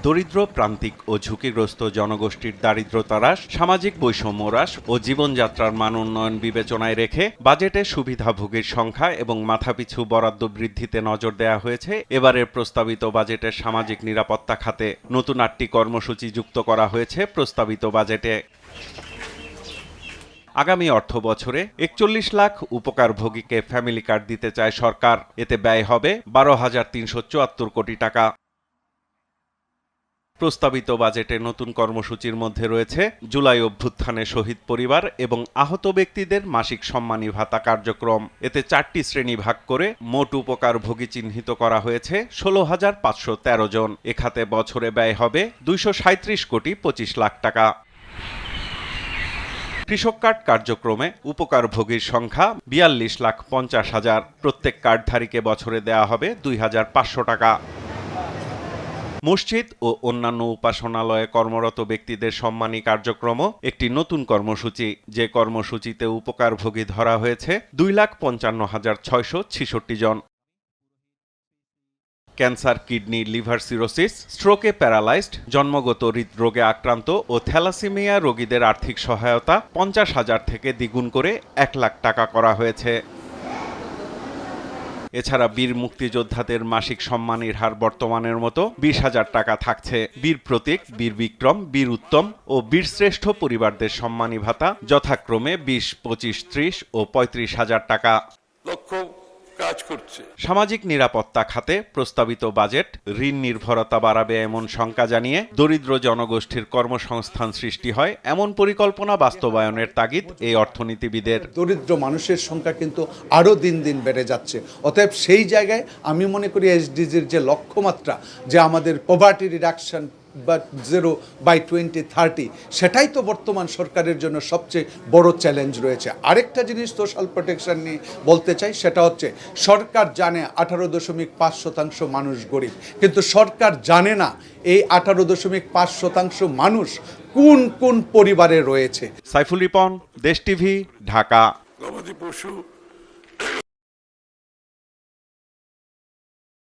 দরিদ্র, প্রান্তিক ও ঝুঁকিগ্রস্ত জনগোষ্ঠীর দারিদ্রতা হ্রাস, সামাজিক বৈষম্য হ্রাস ও জীবনযাত্রার মান উন্নয়ন বিবেচনায় রেখে বাজেটে সুবিধাভোগীর সংখ্যা এবং মাথাপিছু বরাদ্দ বৃদ্ধিতে নজর দেওয়া হয়েছে। এবারের প্রস্তাবিত বাজেটের সামাজিক নিরাপত্তা খাতে নতুন 8টি কর্মসূচি যুক্ত করা হয়েছে প্রস্তাবিত বাজেটে। আগামী অর্থ বছরে 41 লাখ উপকারভোগীকে ফ্যামিলি কার্ড দিতে চায় সরকার। এতে ব্যয় হবে 12,374 কোটি টাকা। প্রস্তাবিত বাজেটে নতুন কর্মসূচির মধ্যে রয়েছে জুলাই অভ্যুত্থানে শহীদ পরিবার এবং আহত ব্যক্তিদের মাসিক সম্মানী ভাতা কার্যক্রম। এতে 4টি শ্রেণী ভাগ করে মোট উপকারভোগী চিহ্নিত করা হয়েছে 16,513 জন। এ খাতে বছরে ব্যয় হবে 237 কোটি 25 লাখ টাকা। কৃষক কার্ড কার্যক্রমে উপকারভোগীর সংখ্যা 42,50,000। প্রত্যেক কার্ডধারীকে বছরে দেয়া হবে 2,500 টাকা। মসজিদ ও অন্যান্য উপাসনালয়ে কর্মরত ব্যক্তিদের সম্মানী কার্যক্রমও একটি নতুন কর্মসূচি। যে কর্মসূচিতে উপকারভোগী ধরা হয়েছে 2,55,666 জন। ক্যান্সার, কিডনি, লিভার সিরোসিস, স্ট্রোকে প্যারালাইজড, জন্মগত হৃদরোগে আক্রান্ত ও থ্যালাসেমিয়া রোগীদের আর্থিক সহায়তা 50,000 থেকে দ্বিগুণ করে 1 লাখ টাকা করা হয়েছে। এছাড়া বীর মুক্তিযোদ্ধাদের মাসিক সম্মানীর হার বর্তমানের মতো 20,000 টাকা থাকছে। বীর প্রতীক, বীর বিক্রম, বীর উত্তম ও বীরশ্রেষ্ঠ পরিবারদের সম্মানী ভাতা যথাক্রমে 20, 25, 30 ও 35,000 টাকা। সামাজিক নিরাপত্তা খাতে প্রস্তাবিত বাজেট ঋণ নির্ভরতা বাড়াবে এমন শঙ্কা জানিয়ে দরিদ্র জনগোষ্ঠীর কর্মসংস্থান সৃষ্টি হয় এমন পরিকল্পনা বাস্তবায়নের তাগিদ এই অর্থনীতিবিদের। দরিদ্র মানুষের সংখ্যা কিন্তু আরও দিন দিন বেড়ে যাচ্ছে। অতএব সেই জায়গায় আমি মনে করি এসডিজির যে লক্ষ্যমাত্রা, যে আমাদের পভার্টি রিডাকশন বা 0 by 2030, সেটাই তো বর্তমান সরকারের জন্য সবচেয়ে বড় চ্যালেঞ্জ রয়েছে। আরেকটা জিনিস সোশ্যাল প্রোটেকশন নিয়ে বলতে চাই, সেটা হচ্ছে সরকার জানে 18.5% মানুষ গরিব, কিন্তু সরকার জানে না এই 18.5% মানুষ কোন কোন পরিবারে রয়েছে। সাইফুল রিপন, দেশ টিভি, ঢাকা। গবাদি পশু